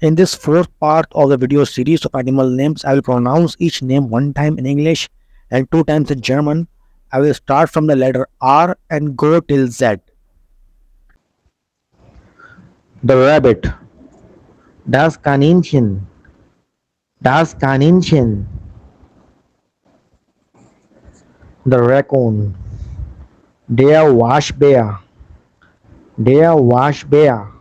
In this fourth part of the video series of animal names, I will pronounce each name one time in English and two times in German. I will start from the letter R and go till Z. The rabbit. Das Kaninchen. Das Kaninchen. The raccoon. Der Waschbär. Der Waschbär.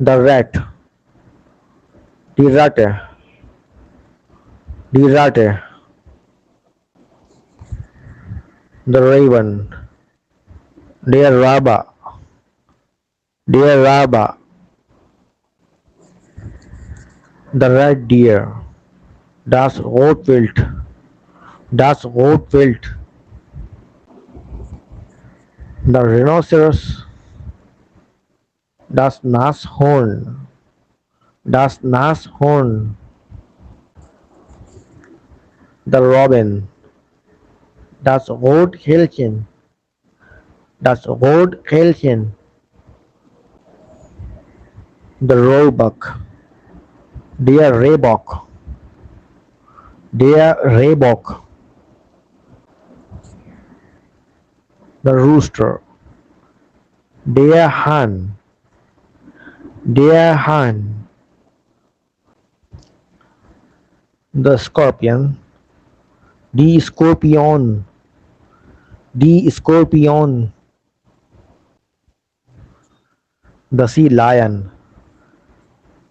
The rat. Die Ratte. Die Ratte. The raven. Der Rabe. Der Rabe. The red deer. Das Rotwild. Das Rotwild. The rhinoceros. Das Nashorn. Das Nashorn. The robin. Das Rotkehlchen. Das Rotkehlchen. The roebuck. Der Rehbock. Der Rehbock. The rooster. Der Hahn. Der Hahn. The scorpion. Die Skorpion. Die Skorpion. The sea lion.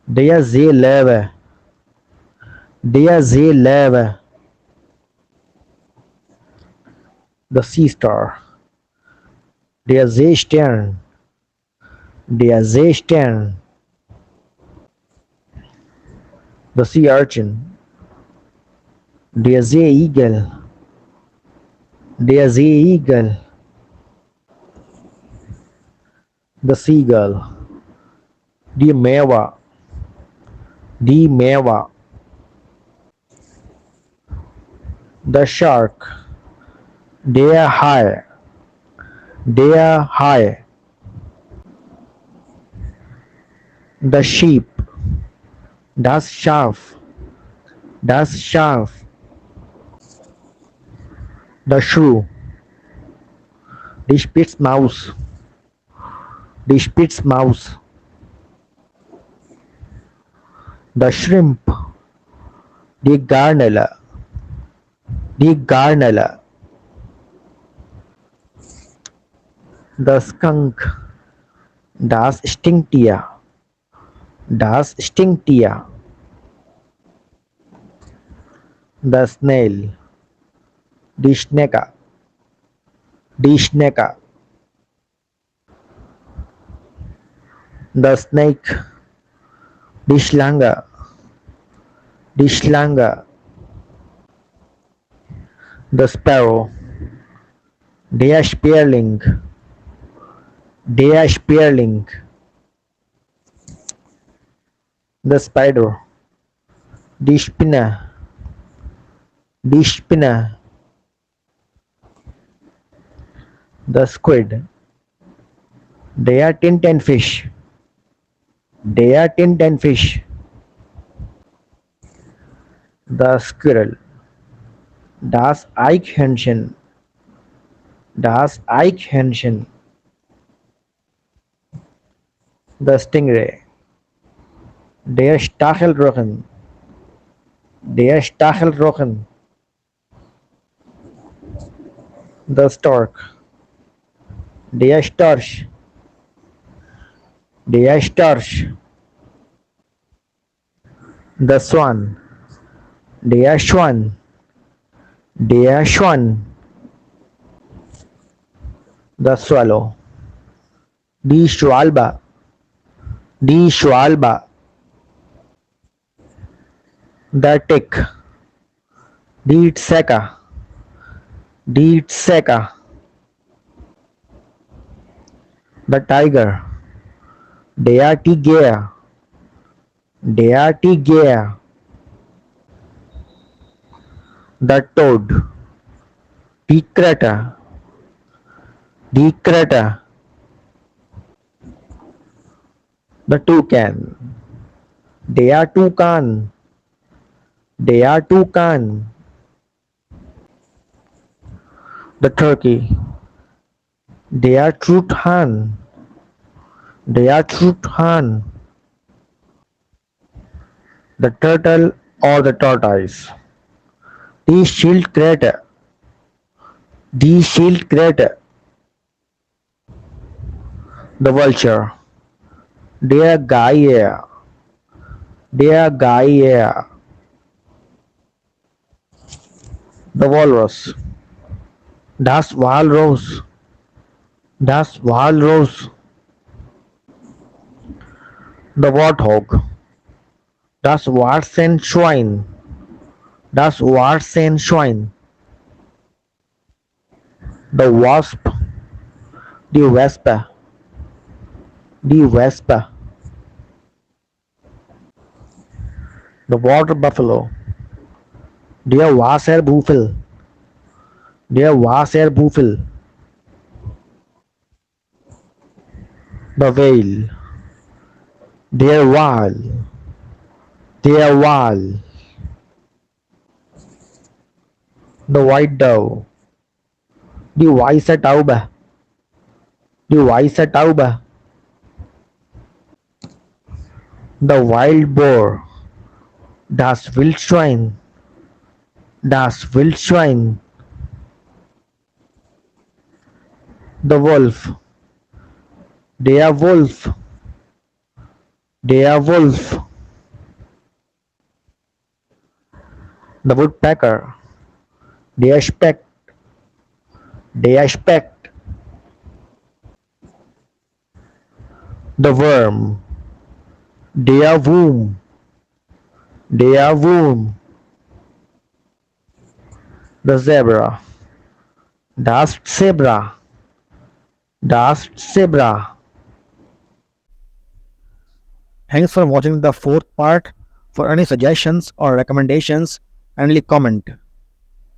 Der Seelöwe. Der Seelöwe. The sea star. Der Seestern. Der Seestern. The sea urchin. Der Seeigel. Der Seeigel. The seagull. Die Mewa. Die Mewa. The shark. Der Hai. Der Hai. The sheep. Das Schaf. Das Schaf. The shrew. Die Spitzmaus. Die Spitzmaus. The shrimp. Die Garnele. Die Garnele. The skunk. Das Stinktier. Das Stinktier. The snail. Die Schnecke. Die Schnecke. The snake. Die Schlange. Die Schlange. The sparrow. Der Sperling. Der Sperling. The spider. Die Spinne. Die Spinne. The squid. Der Tintenfisch. Der Tintenfisch. The squirrel. Das Eichhörnchen. Das Eichhörnchen. The stingray. Der Stachelrochen. Der Stachelrochen. The stork. Der Storch. Der Storch. The swan. Der Schwan. Der Schwan. The swallow. Die Schwalbe. Die Schwalbe. The tick. Die Zecke. Die Zecke. The tiger. Der Tiger. Der Tiger. The toad. Die Kröte. Die Kröte. the toucan, der toucan, der toucan, the turkey, der Truthahn, der Truthahn, the turtle or the tortoise, die Schildkröte, die Schildkröte, the vulture, der Geier, der Geier, the walrus, das Walross, das Walross, the warthog, das Warzenschwein, das Warzenschwein, the wasp, die Wespe, die Wespe, the water buffalo, der Wasserbuffel, der Wasserbuffel, the whale, der Wal, der Wal, the white dove, die weiße Taube, die weiße Taube, the wild boar, das Wildschwein, das Wildschwein, the wolf, der Wolf, der Wolf, the woodpecker, der Specht, der Specht, the worm, der Wurm, der Wurm, the zebra, das Zebra, das Zebra. Thanks for watching the fourth part. For any suggestions or recommendations, kindly comment.